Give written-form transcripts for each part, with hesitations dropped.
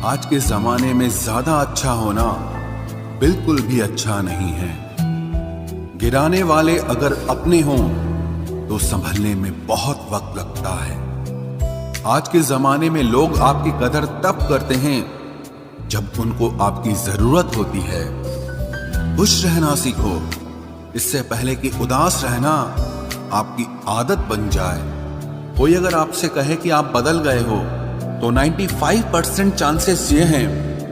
आज के जमाने में ज्यादा अच्छा होना बिल्कुल भी अच्छा नहीं है। गिराने वाले अगर अपने हों तो संभलने में बहुत वक्त लगता है। आज के जमाने में लोग आपकी कदर तब करते हैं जब उनको आपकी जरूरत होती है। खुश रहना सीखो, इससे पहले कि उदास रहना आपकी आदत बन जाए। कोई अगर आपसे कहे कि आप बदल गए हो तो 95% चांसेस ये हैं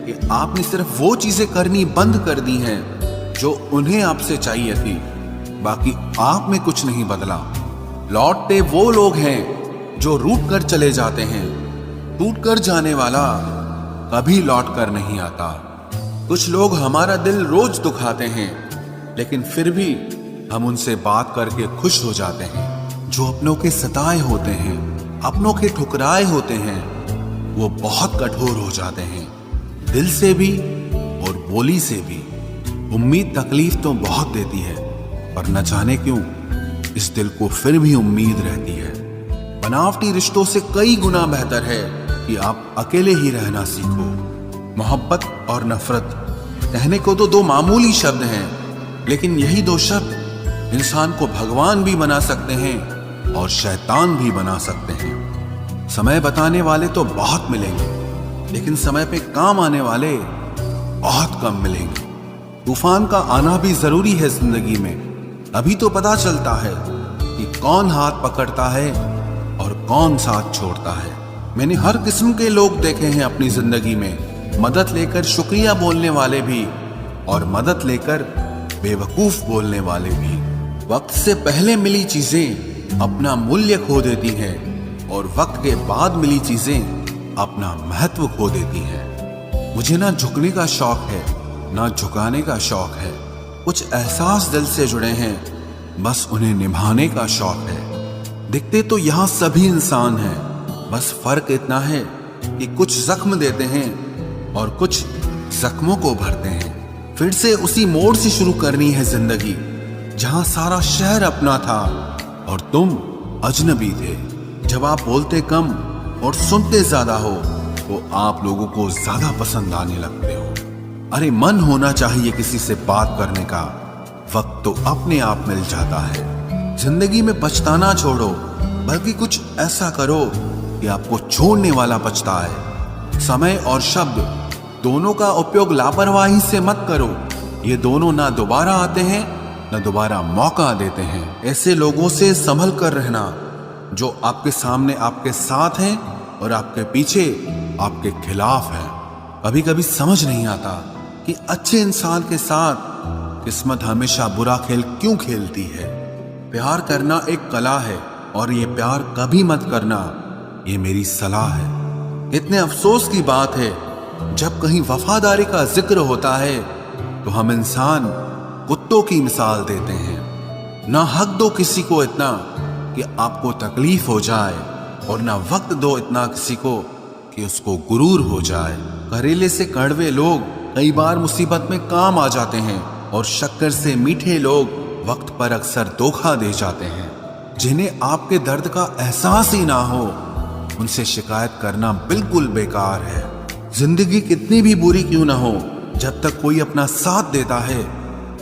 कि आपने सिर्फ वो चीजें करनी बंद कर दी हैं जो उन्हें आपसे चाहिए थी। बाकी आप में कुछ नहीं बदला। लौटते वो लोग हैं जो रूठ कर चले जाते हैं। टूट कर जाने वाला कभी लौट कर नहीं आता। कुछ लोग हमारा दिल रोज दुखाते हैं, लेकिन फिर भी हम उनसे बात करके खुश हो जाते हैं। जो अपनों के सताए होते हैं, अपनों के ठुकराए होते हैं, वो बहुत कठोर हो जाते हैं, दिल से भी और बोली से भी। उम्मीद तकलीफ तो बहुत देती है, पर न जाने क्यों इस दिल को फिर भी उम्मीद रहती है। बनावटी रिश्तों से कई गुना बेहतर है कि आप अकेले ही रहना सीखो। मोहब्बत और नफरत कहने को तो दो मामूली शब्द हैं, लेकिन यही दो शब्द इंसान को भगवान भी बना सकते हैं और शैतान भी बना सकते हैं। समय बताने वाले तो बहुत मिलेंगे, लेकिन समय पे काम आने वाले बहुत कम मिलेंगे। तूफान का आना भी जरूरी है जिंदगी में। अभी तो पता चलता है कि कौन हाथ पकड़ता है और कौन साथ छोड़ता है। मैंने हर किस्म के लोग देखे हैं अपनी जिंदगी में। मदद लेकर शुक्रिया बोलने वाले भी और मदद लेकर बेवकूफ बोलने वाले भी। वक्त से पहले मिली चीजें अपना मूल्य खो देती हैं और वक्त के बाद मिली चीजें अपना महत्व खो देती हैं। मुझे ना झुकने का शौक है, ना झुकाने का शौक है। कुछ एहसास दिल से जुड़े हैं, बस उन्हें निभाने का शौक है। दिखते तो यहाँ सभी इंसान हैं, बस फर्क इतना है कि कुछ जख्म देते हैं और कुछ जख्मों को भरते हैं। फिर से उसी मोड़ से शुरू करनी है जिंदगी, जहां सारा शहर अपना था और तुम अजनबी थे। जब आप बोलते कम और सुनते ज्यादा हो तो आप लोगों को ज्यादा पसंद आने लगते हो। अरे मन होना चाहिए किसी से बात करने का, वक्त तो अपने आप मिल जाता है। जिंदगी में पछताना छोड़ो, बल्कि कुछ ऐसा करो कि आपको छोड़ने वाला पछताए। समय और शब्द दोनों का उपयोग लापरवाही से मत करो। ये दोनों ना दोबारा आते हैं न दोबारा मौका देते हैं। ऐसे लोगों से संभल कर रहना जो आपके सामने आपके साथ हैं और आपके पीछे आपके खिलाफ हैं। कभी कभी समझ नहीं आता कि अच्छे इंसान के साथ किस्मत हमेशा बुरा खेल क्यों खेलती है। प्यार करना एक कला है और ये प्यार कभी मत करना, ये मेरी सलाह है। इतने अफसोस की बात है जब कहीं वफादारी का जिक्र होता है तो हम इंसान कुत्तों की मिसाल देते हैं। ना हक दो किसी को इतना कि आपको तकलीफ हो जाए, और ना वक्त दो इतना किसी को कि उसको गुरूर हो जाए। करेले से कड़वे लोग कई बार मुसीबत में काम आ जाते हैं, और शक्कर से मीठे लोग वक्त पर अक्सर धोखा दे जाते हैं। जिन्हें आपके दर्द का एहसास ही ना हो, उनसे शिकायत करना बिल्कुल बेकार है। जिंदगी कितनी भी बुरी क्यों ना हो, जब तक कोई अपना साथ देता है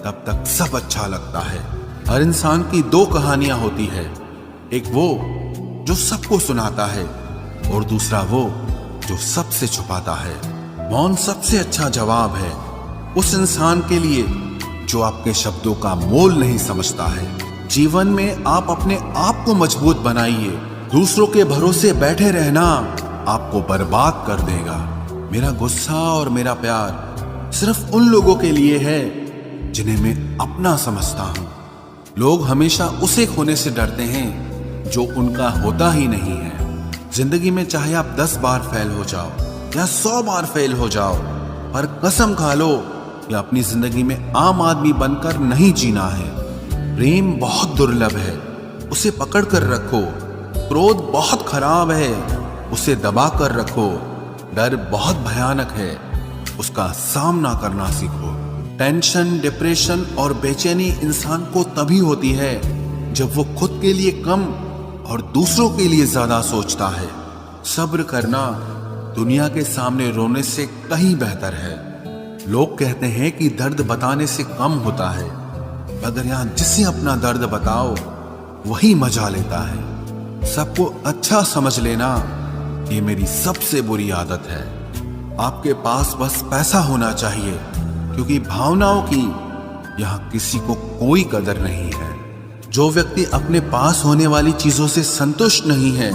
तब तक सब अच्छा लगता है। हर इंसान की दो कहानियां होती है, एक वो जो सबको सुनाता है और दूसरा वो जो सबसे छुपाता है। मौन सबसे अच्छा जवाब है उस इंसान के लिए जो आपके शब्दों का मोल नहीं समझता है। जीवन में आप अपने आप को मजबूत बनाइए। दूसरों के भरोसे बैठे रहना आपको बर्बाद कर देगा। मेरा गुस्सा और मेरा प्यार सिर्फ उन लोगों के लिए है जिन्हें मैं अपना समझता हूं। लोग हमेशा उसे खोने से डरते हैं जो उनका होता ही नहीं है। जिंदगी में चाहे आप 10 बार फेल हो जाओ या 100 बार फेल हो जाओ, पर कसम खा लो कि अपनी जिंदगी में आम आदमी बनकर नहीं जीना है। प्रेम बहुत दुर्लभ है, उसे पकड़ कर रखो। क्रोध बहुत खराब है, उसे दबा कर रखो। डर बहुत भयानक है, उसका सामना करना सीखो। टेंशन, डिप्रेशन और बेचैनी इंसान को तभी होती है जब वो खुद के लिए कम और दूसरों के लिए ज्यादा सोचता है। सब्र करना दुनिया के सामने रोने से कहीं बेहतर है। लोग कहते हैं कि दर्द बताने से कम होता है, मगर यहां जिसे अपना दर्द बताओ वही मजा लेता है। सबको अच्छा समझ लेना ये मेरी सबसे बुरी आदत है। आपके पास बस पैसा होना चाहिए, क्योंकि भावनाओं की यहां किसी को कोई कदर नहीं है। जो व्यक्ति अपने पास होने वाली चीजों से संतुष्ट नहीं है,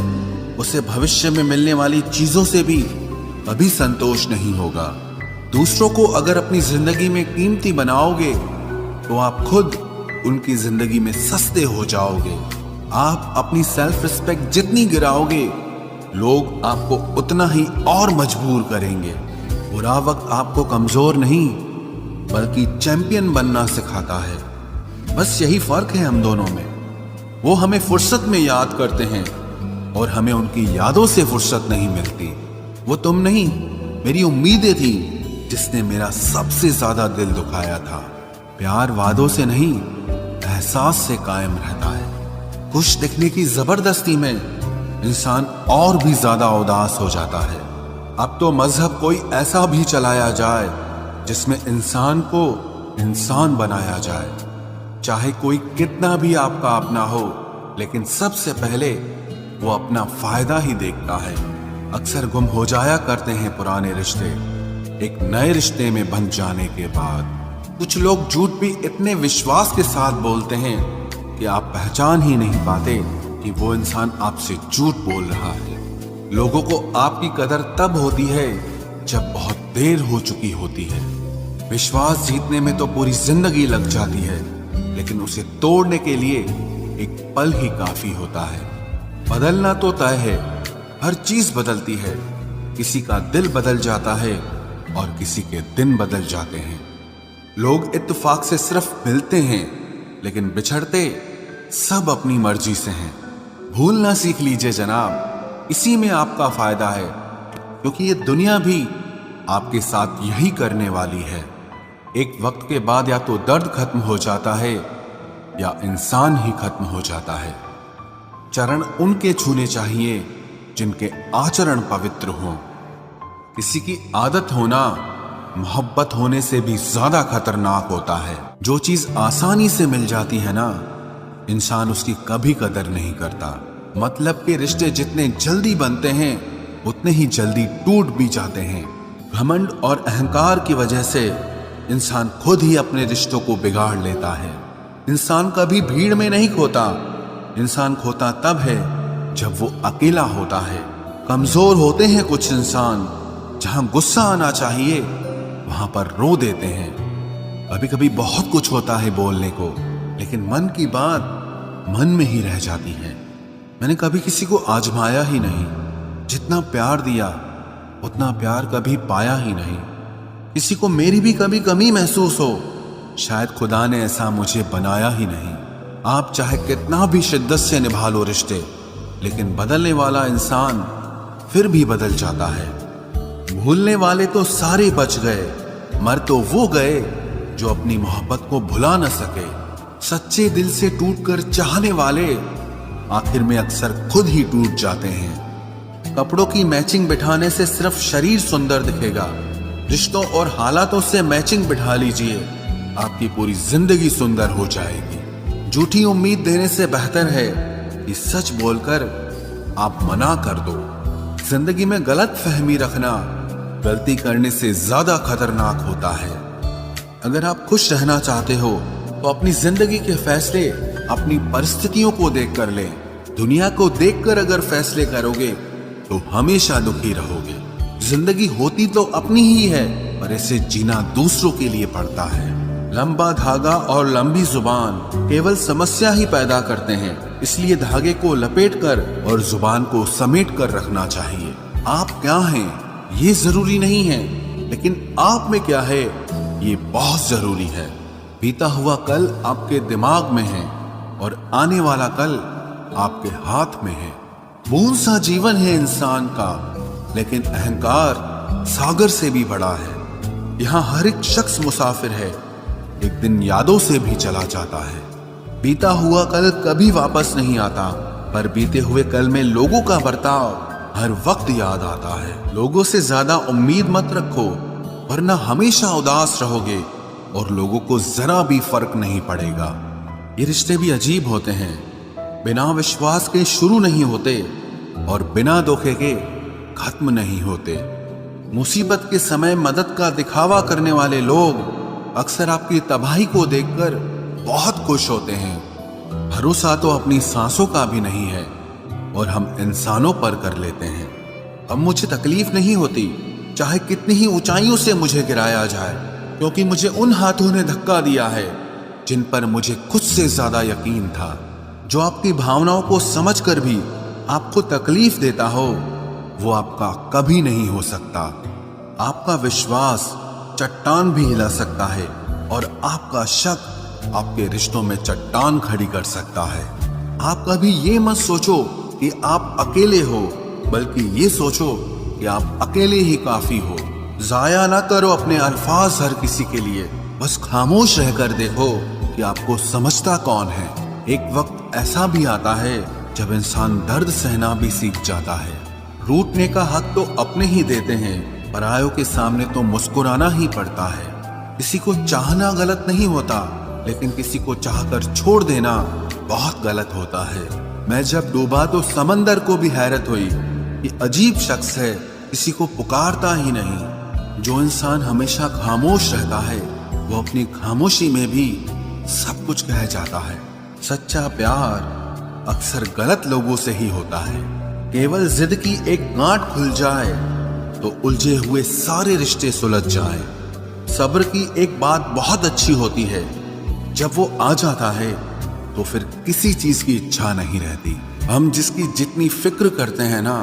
उसे भविष्य में मिलने वाली चीजों से भी कभी संतोष नहीं होगा। दूसरों को अगर अपनी जिंदगी में कीमती बनाओगे तो आप खुद उनकी जिंदगी में सस्ते हो जाओगे। आप अपनी सेल्फ रिस्पेक्ट जितनी गिराओगे, लोग आपको उतना ही और मजबूर करेंगे। बुरा वक्त आपको कमजोर नहीं बल्कि चैंपियन बनना सिखाता है। बस यही फर्क है हम दोनों में। वो हमें फुर्सत में याद करते हैं और हमें उनकी यादों से फुर्सत नहीं मिलती। वो तुम नहीं, मेरी उम्मीदें थी जिसने मेरा सबसे ज्यादा दिल दुखाया था। प्यार वादों से नहीं, एहसास से कायम रहता है। खुश दिखने की जबरदस्ती में इंसान और भी ज्यादा उदास हो जाता है। अब तो मजहब कोई ऐसा भी चलाया जाए जिसमें इंसान को इंसान बनाया जाए। चाहे कोई कितना भी आपका अपना हो, लेकिन सबसे पहले वो अपना फायदा ही देखता है। अक्सर गुम हो जाया करते हैं पुराने रिश्ते एक नए रिश्ते में बन जाने के बाद। कुछ लोग झूठ भी इतने विश्वास के साथ बोलते हैं कि आप पहचान ही नहीं पाते कि वो इंसान आपसे झूठ बोल रहा है। लोगों को आपकी कदर तब होती है जब बहुत देर हो चुकी होती है। विश्वास जीतने में तो पूरी जिंदगी लग जाती है, लेकिन उसे तोड़ने के लिए एक पल ही काफी होता है। बदलना तो तय है, हर चीज बदलती है। किसी का दिल बदल जाता है और किसी के दिन बदल जाते हैं। लोग इत्तेफाक से सिर्फ मिलते हैं, लेकिन बिछड़ते सब अपनी मर्जी से हैं। भूलना सीख लीजिए जनाब, इसी में आपका फायदा है, क्योंकि ये दुनिया भी आपके साथ यही करने वाली है। एक वक्त के बाद या तो दर्द खत्म हो जाता है या इंसान ही खत्म हो जाता है। चरण उनके छूने चाहिए जिनके आचरण पवित्र हों। किसी की आदत होना मोहब्बत होने से भी ज्यादा खतरनाक होता है। जो चीज आसानी से मिल जाती है ना, इंसान उसकी कभी कदर नहीं करता। मतलब के रिश्ते जितने जल्दी बनते हैं उतने ही जल्दी टूट भी जाते हैं। घमंड और अहंकार की वजह से इंसान खुद ही अपने रिश्तों को बिगाड़ लेता है। इंसान कभी भीड़ में नहीं खोता, इंसान खोता तब है जब वो अकेला होता है। कमजोर होते हैं कुछ इंसान, जहां गुस्सा आना चाहिए वहां पर रो देते हैं। कभी कभी बहुत कुछ होता है बोलने को, लेकिन मन की बात मन में ही रह जाती है। मैंने कभी किसी को आजमाया ही नहीं। जितना प्यार दिया उतना प्यार कभी पाया ही नहीं। किसी को मेरी भी कभी कमी महसूस हो, शायद खुदा ने ऐसा मुझे बनाया ही नहीं। आप चाहे कितना भी शिद्दत से निभा लो रिश्ते, लेकिन बदलने वाला इंसान फिर भी बदल जाता है। भूलने वाले तो सारे बच गए, मर तो वो गए जो अपनी मोहब्बत को भुला न सके। सच्चे दिल से टूटकर चाहने वाले आखिर में अक्सर खुद ही टूट जाते हैं। कपड़ों की मैचिंग बिठाने से सिर्फ शरीर सुंदर दिखेगा। रिश्तों और हालातों से मैचिंग बिठा लीजिए, आपकी पूरी जिंदगी सुंदर हो जाएगी। झूठी उम्मीद देने से बेहतर है कि सच बोलकर आप मना कर दो। जिंदगी में गलत फहमी रखना गलती करने से ज्यादा खतरनाक होता है। अगर आप खुश रहना चाहते हो तो अपनी जिंदगी के फैसले अपनी परिस्थितियों को देखकर लें। दुनिया को देखकर अगर फैसले करोगे तो हमेशा दुखी रहोगे। जिंदगी होती तो अपनी ही है, पर इसे जीना दूसरों के लिए पड़ता है। लंबा धागा और लंबी जुबान केवल समस्या ही पैदा करते हैं, इसलिए धागे को लपेटकर और जुबान को समेट कर रखना चाहिए। आप क्या हैं ये जरूरी नहीं है, लेकिन आप में क्या है ये बहुत जरूरी है। बीता हुआ कल आपके दिमाग में है और आने वाला कल आपके हाथ में है। बूंद सा जीवन है इंसान का, लेकिन अहंकार सागर से भी बड़ा है। यहाँ हर एक शख्स मुसाफिर है, एक दिन यादों से भी चला जाता है। बीता हुआ कल कभी वापस नहीं आता, पर बीते हुए कल में लोगों का बर्ताव हर वक्त याद आता है। लोगों से ज्यादा उम्मीद मत रखो, वरना हमेशा उदास रहोगे और लोगों को जरा भी फर्क नहीं पड़ेगा। ये रिश्ते भी अजीब होते हैं, बिना विश्वास के शुरू नहीं होते और बिना धोखे के खत्म नहीं होते। मुसीबत के समय मदद का दिखावा करने वाले लोग अक्सर आपकी तबाही को देखकर बहुत खुश होते हैं। भरोसा तो अपनी सांसों का भी नहीं है और हम इंसानों पर कर लेते हैं। अब मुझे तकलीफ नहीं होती, चाहे कितनी ही ऊंचाइयों से मुझे गिराया जाए, क्योंकि मुझे उन हाथों ने धक्का दिया है जिन पर मुझे खुद से ज्यादा यकीन था। जो आपकी भावनाओं को समझकर भी आपको तकलीफ देता हो, वो आपका कभी नहीं हो सकता। आपका विश्वास चट्टान भी हिला सकता है और आपका शक आपके रिश्तों में चट्टान खड़ी कर सकता है। आप कभी ये मत सोचो कि आप अकेले हो, बल्कि ये सोचो कि आप अकेले ही काफी हो। जाया ना करो अपने अल्फाज हर किसी के लिए, बस खामोश रहकर देखो कि आपको समझता कौन है। एक वक्त ऐसा भी आता है जब इंसान दर्द सहना भी सीख जाता है। रूठने का हक तो अपने ही देते हैं, परायों के सामने तो मुस्कुराना ही पड़ता है। किसी को चाहना गलत नहीं होता, लेकिन किसी को चाहकर छोड़ देना बहुत गलत होता है। मैं जब डूबा तो समंदर को भी हैरत हुई कि अजीब शख्स है, किसी को पुकारता ही नहीं। जो इंसान हमेशा खामोश रहता है, वो अपनी खामोशी में भी सब कुछ कह जाता है। सच्चा प्यार अक्सर गलत लोगों से ही होता है। केवल जिद की एक गांठ खुल जाए तो उलझे हुए सारे रिश्ते सुलझ जाएं। सब्र की एक बात बहुत अच्छी होती है, जब वो आ जाता है तो फिर किसी चीज की इच्छा नहीं रहती। हम जिसकी जितनी फिक्र करते हैं ना,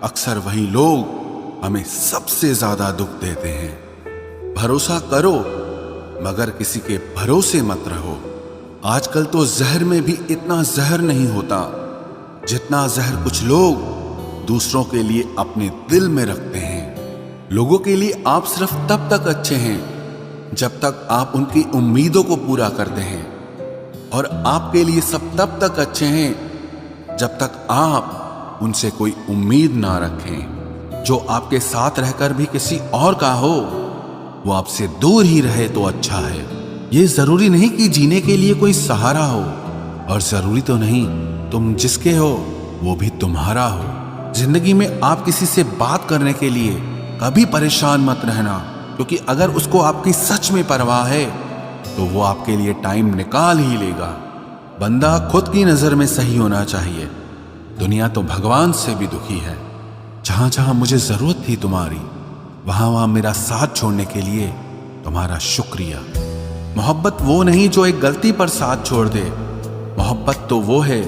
अक्सर वही लोग हमें सबसे ज्यादा दुख देते हैं। भरोसा करो, मगर किसी के भरोसे मत रहो। आजकल तो जहर में भी इतना जहर नहीं होता जितना जहर कुछ लोग दूसरों के लिए अपने दिल में रखते हैं। लोगों के लिए आप सिर्फ तब तक अच्छे हैं जब तक आप उनकी उम्मीदों को पूरा करते हैं, और आपके लिए सब तब तक अच्छे हैं जब तक आप उनसे कोई उम्मीद ना रखें। जो आपके साथ रहकर भी किसी और का हो, वो आपसे दूर ही रहे तो अच्छा है। ये जरूरी नहीं कि जीने के लिए कोई सहारा हो, और जरूरी तो नहीं तुम जिसके हो वो भी तुम्हारा हो। जिंदगी में आप किसी से बात करने के लिए कभी परेशान मत रहना, क्योंकि अगर उसको आपकी सच में परवाह है तो वो आपके लिए टाइम निकाल ही लेगा। बंदा खुद की नजर में सही होना चाहिए। दुनिया तो भगवान से भी दुखी है। जहां जहां मुझे जरूरत थी तुम्हारी, वहां वहां मेरा साथ छोड़ने के लिए तुम्हारा शुक्रिया। मोहब्बत वो नहीं जो एक गलती पर साथ छोड़ दे। मोहब्बत तो वो है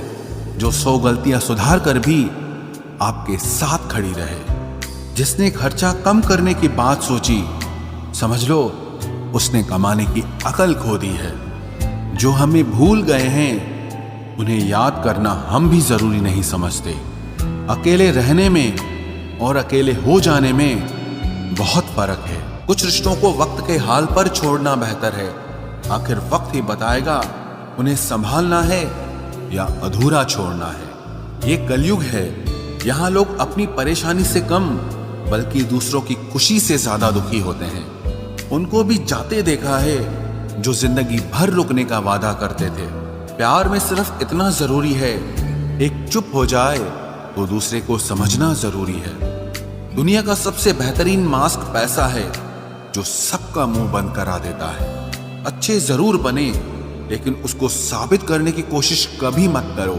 जो 100 गलतियां सुधार कर भी आपके साथ खड़ी रहे। जिसने खर्चा कम करने की बात सोची, समझ लो उसने कमाने की अकल खो दी है। जो हमें भूल गए हैं, उन्हें याद करना हम भी जरूरी नहीं समझते। अकेले रहने में और अकेले हो जाने में बहुत फर्क है। कुछ रिश्तों को वक्त के हाल पर छोड़ना बेहतर है। आखिर वक्त ही बताएगा उन्हें संभालना है या अधूरा छोड़ना है। ये कलयुग है, यहाँ लोग अपनी परेशानी से कम बल्कि दूसरों की खुशी से ज्यादा दुखी होते हैं। उनको भी जाते देखा है जो जिंदगी भर रुकने का वादा करते थे। प्यार में सिर्फ इतना जरूरी है, एक चुप हो जाए तो दूसरे को समझना जरूरी है। दुनिया का सबसे बेहतरीन मास्क पैसा है, जो सबका मुंह बंद करा देता है। अच्छे जरूर बने, लेकिन उसको साबित करने की कोशिश कभी मत करो।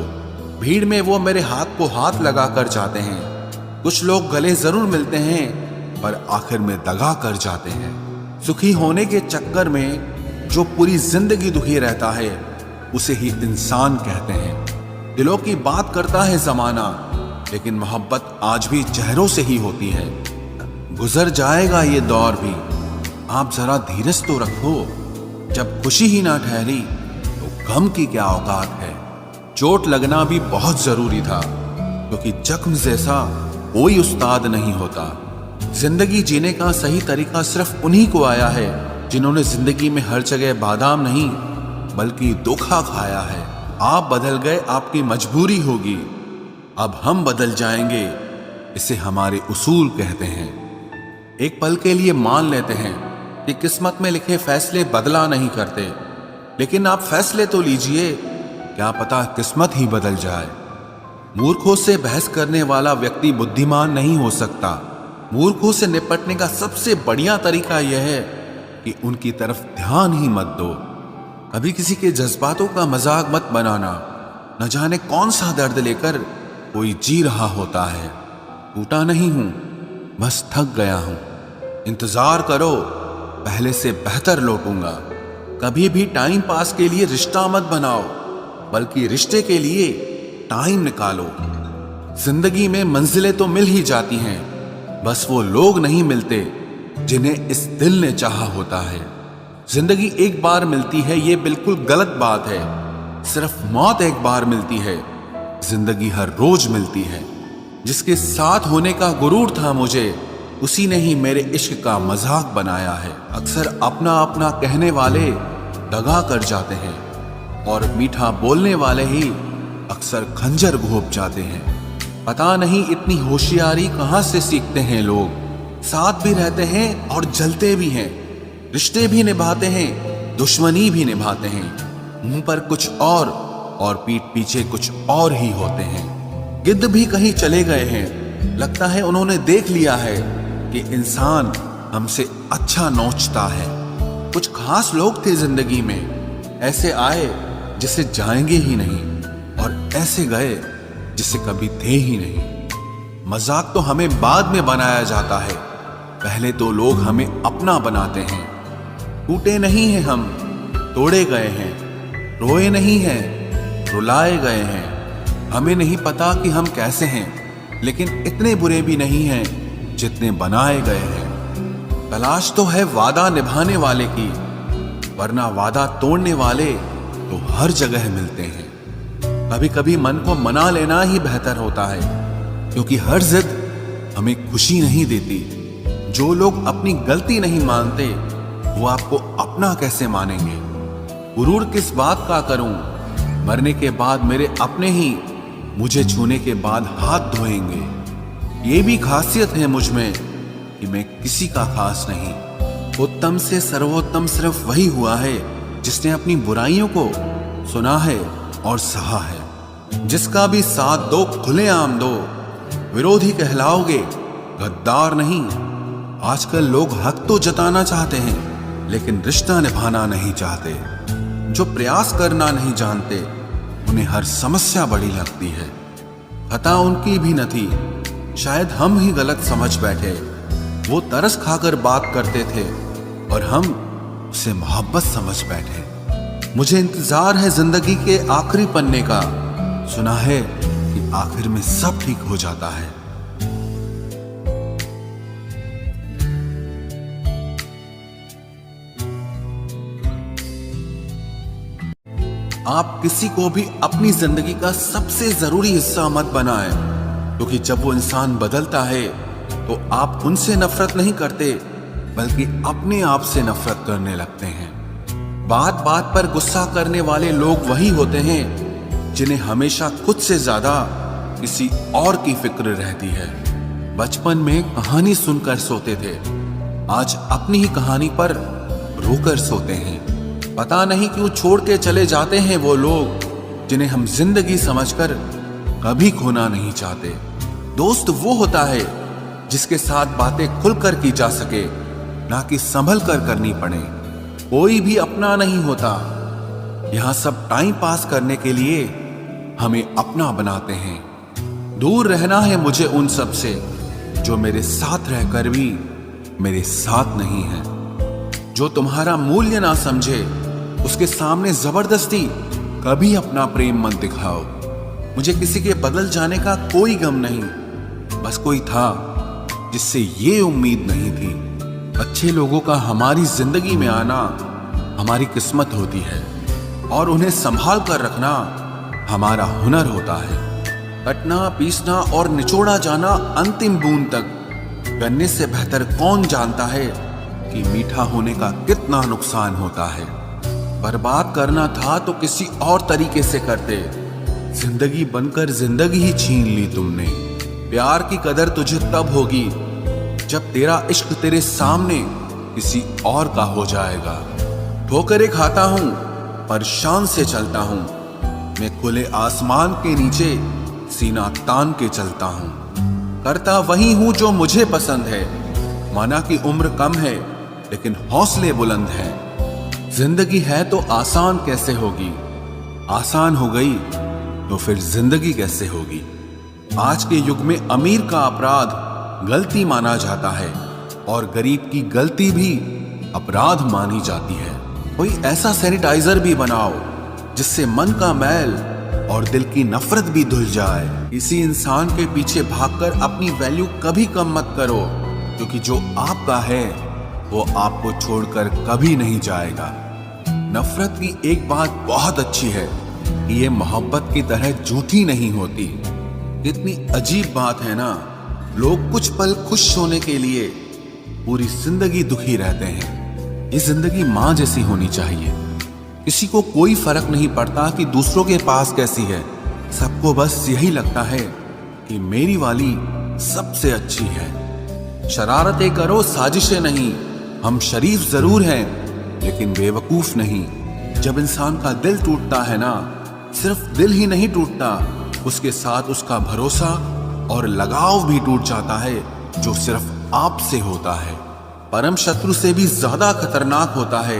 भीड़ में वो मेरे हाथ को हाथ लगा कर जाते हैं। कुछ लोग गले जरूर मिलते हैं, पर आखिर में दगा कर जाते हैं। सुखी होने के चक्कर में जो पूरी जिंदगी दुखी रहता है, उसे ही इंसान कहते हैं। दिलों की बात करता है जमाना, लेकिन मोहब्बत आज भी चेहरों से ही होती है। गुजर जाएगा ये दौर भी, आप जरा धीरज तो रखो। जब खुशी ही ना ठहरी तो गम की क्या औकात है। चोट लगना भी बहुत जरूरी था, क्योंकि जख्म जैसा कोई उस्ताद नहीं होता। जिंदगी जीने का सही तरीका सिर्फ उन्हीं को आया है जिन्होंने जिंदगी में हर जगह बादाम नहीं बल्कि धोखा खाया है। आप बदल गए, आपकी मजबूरी होगी। अब हम बदल जाएंगे, इसे हमारे उसूल कहते हैं। एक पल के लिए मान लेते हैं कि किस्मत में लिखे फैसले बदला नहीं करते, लेकिन आप फैसले तो लीजिए, क्या पता किस्मत ही बदल जाए। मूर्खों से बहस करने वाला व्यक्ति बुद्धिमान नहीं हो सकता। मूर्खों से निपटने का सबसे बढ़िया तरीका यह है कि उनकी तरफ ध्यान ही मत दो। कभी किसी के जज्बातों का मजाक मत बनाना। न जाने कौन सा दर्द लेकर कोई जी रहा होता है। टूटा नहीं हूं, बस थक गया हूं। इंतजार करो, पहले से बेहतर लौटूंगा। कभी भी टाइम पास के लिए रिश्ता मत बनाओ, बल्कि रिश्ते के लिए टाइम निकालो। जिंदगी में मंजिलें तो मिल ही जाती हैं, बस वो लोग नहीं मिलते जिन्हें इस दिल ने चाहा होता है। जिंदगी एक बार मिलती है, ये बिल्कुल गलत बात है। सिर्फ मौत एक बार मिलती है, जिंदगी हर रोज मिलती है। जिसके साथ होने का गुरूर था मुझे, उसी ने ही मेरे इश्क का मजाक बनाया है। अक्सर अपना अपना कहने वाले दगा कर जाते हैं, और मीठा बोलने वाले ही अक्सर खंजर घोंप जाते हैं। पता नहीं इतनी होशियारी कहां से सीखते हैं लोग। साथ भी रहते हैं और जलते भी हैं, रिश्ते भी निभाते हैं, दुश्मनी भी निभाते हैं। मुंह पर कुछ और पीठ पीछे कुछ और ही होते हैं। गिद्ध भी कहीं चले गए हैं, लगता है उन्होंने देख लिया है कि इंसान हमसे अच्छा नोचता है। कुछ खास लोग थे जिंदगी में, ऐसे आए जिसे जाएंगे ही नहीं, और ऐसे गए जिसे कभी थे ही नहीं। मजाक तो हमें बाद में बनाया जाता है, पहले तो लोग हमें अपना बनाते हैं। टूटे नहीं हैं हम, तोड़े गए हैं। रोए नहीं हैं, रुलाए गए हैं। हमें नहीं पता कि हम कैसे हैं, लेकिन इतने बुरे भी नहीं हैं जितने बनाए गए हैं। तलाश तो है वादा निभाने वाले की, वरना वादा तोड़ने वाले तो हर जगह मिलते हैं। कभी कभी मन को मना लेना ही बेहतर होता है, क्योंकि हर जिद हमें खुशी नहीं देती। जो लोग अपनी गलती नहीं मानते, वो आपको अपना कैसे मानेंगे। गुरूर किस बात का करूं, मरने के बाद मेरे अपने ही मुझे छूने के बाद हाथ धोएंगे। ये भी खासियत है मुझ में कि मैं किसी का खास नहीं। उत्तम से सर्वोत्तम सिर्फ वही हुआ है जिसने अपनी बुराइयों को सुना है और सहा है। जिसका भी साथ दो खुलेआम दो, विरोधी कहलाओगे, गद्दार नहीं। आजकल लोग हक तो जताना चाहते हैं, लेकिन रिश्ता निभाना नहीं चाहते। जो प्रयास करना नहीं जानते, उन्हें हर समस्या बड़ी लगती है। खता उनकी भी न थी, शायद हम ही गलत समझ बैठे। वो तरस खाकर बात करते थे और हम उसे मोहब्बत समझ बैठे। मुझे इंतजार है जिंदगी के आखिरी पन्ने का। सुना है कि आखिर में सब ठीक हो जाता है। आप किसी को भी अपनी जिंदगी का सबसे जरूरी हिस्सा मत बनाएं, क्योंकि जब वो इंसान बदलता है तो आप उनसे नफरत नहीं करते, बल्कि अपने आप से नफरत करने लगते हैं। बात बात पर गुस्सा करने वाले लोग वही होते हैं जिन्हें हमेशा खुद से ज्यादा किसी और की फिक्र रहती है। बचपन में कहानी सुनकर सोते थे, आज अपनी ही कहानी पर रोकर सोते हैं। पता नहीं क्यों छोड़ के चले जाते हैं वो लोग जिन्हें हम जिंदगी समझकर कभी खोना नहीं चाहते। दोस्त वो होता है जिसके साथ बातें खुलकर की जा सके, ना कि संभल कर करनी पड़े। कोई भी अपना नहीं होता, यहां सब टाइम पास करने के लिए हमें अपना बनाते हैं। दूर रहना है मुझे उन सब से जो मेरे साथ रहकर भी मेरे साथ नहीं है। जो तुम्हारा मूल्य ना समझे, उसके सामने जबरदस्ती कभी अपना प्रेम मत दिखाओ। मुझे किसी के बदल जाने का कोई गम नहीं, बस कोई था जिससे ये उम्मीद नहीं थी। अच्छे लोगों का हमारी जिंदगी में आना हमारी किस्मत होती है, और उन्हें संभाल कर रखना हमारा हुनर होता है। कटना, पीसना और निचोड़ा जाना अंतिम बूंद तक करने से बेहतर कौन जानता है कि मीठा होने का कितना नुकसान होता है। बर्बाद करना था तो किसी और तरीके से करते, जिंदगी बनकर जिंदगी ही छीन ली तुमने। प्यार की कदर तुझे तब होगी जब तेरा इश्क तेरे सामने किसी और का हो जाएगा। ठोकरें खाता हूं पर शान से चलता हूं, मैं खुले आसमान के नीचे सीना तान के चलता हूं। करता वही हूं जो मुझे पसंद है, माना कि उम्र कम है लेकिन हौसले बुलंद हैं। जिंदगी है तो आसान कैसे होगी, आसान हो गई तो फिर जिंदगी कैसे होगी। आज के युग में अमीर का अपराध गलती माना जाता है और गरीब की गलती भी अपराध मानी जाती है। कोई ऐसा सैनिटाइजर भी बनाओ जिससे मन का मैल और दिल की नफरत भी धुल जाए। किसी इंसान के पीछे भागकर अपनी वैल्यू कभी कम मत करो, क्योंकि जो आपका है वो आपको छोड़कर कभी नहीं जाएगा। नफरत की एक बात बहुत अच्छी है कि ये मोहब्बत की तरह झूठी नहीं होती। कितनी अजीब बात है ना, लोग कुछ पल खुश होने के लिए पूरी जिंदगी दुखी रहते हैं। ये जिंदगी माँ जैसी होनी चाहिए। किसी को कोई फर्क नहीं पड़ता कि दूसरों के पास कैसी है, सबको बस यही लगता है कि मेरी वाली सबसे अच्छी है। शरारतें करो, साजिशें नहीं। हम शरीफ जरूर हैं लेकिन बेवकूफ नहीं। जब इंसान का दिल टूटता है ना, सिर्फ दिल ही नहीं टूटता, उसके साथ उसका भरोसा और लगाव भी टूट जाता है, जो सिर्फ आपसे होता है। परम शत्रु से भी ज्यादा खतरनाक होता है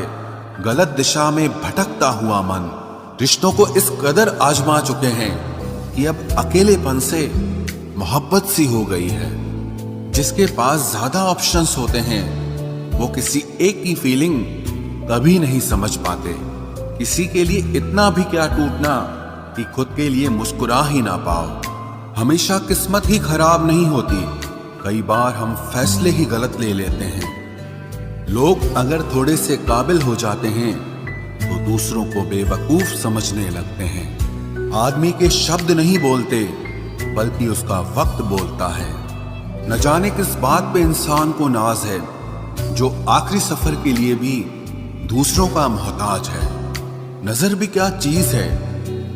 गलत दिशा में भटकता हुआ मन। रिश्तों को इस कदर आजमा चुके हैं कि अब अकेलेपन से मोहब्बत सी हो गई है। जिसके पास ज्यादा ऑप्शंस होते हैं वो किसी एक की फीलिंग कभी नहीं समझ पाते। किसी के लिए इतना भी क्या टूटना कि खुद के लिए मुस्कुरा ही ना पाओ। हमेशा किस्मत ही खराब नहीं होती, कई बार हम फैसले ही गलत ले लेते हैं। लोग अगर थोड़े से काबिल हो जाते हैं तो दूसरों को बेवकूफ समझने लगते हैं। आदमी के शब्द नहीं बोलते बल्कि उसका वक्त बोलता है। न जाने किस बात पे इंसान को नाज है, जो आखिरी सफर के लिए भी दूसरों का मोहताज है। नजर भी क्या चीज है,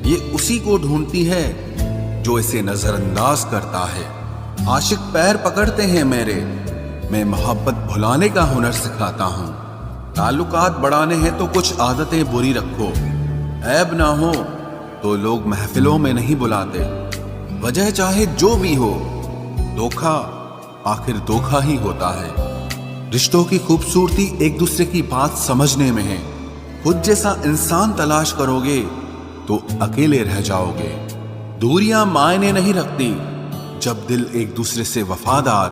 ये उसी को ढूंढती है जो इसे नजरअंदाज करता है। आशिक पैर पकड़ते हैं मेरे, मैं मोहब्बत भुलाने का हुनर सिखाता हूँ। ताल्लुकात बढ़ाने हैं तो कुछ आदतें बुरी रखो, ऐब ना हो तो लोग महफिलों में नहीं बुलाते। वजह चाहे जो भी हो, धोखा आखिर धोखा ही होता है। रिश्तों की खूबसूरती एक दूसरे की बात समझने में है। खुद जैसा इंसान तलाश करोगे तो अकेले रह जाओगे। दूरियां मायने नहीं रखती जब दिल एक दूसरे से वफादार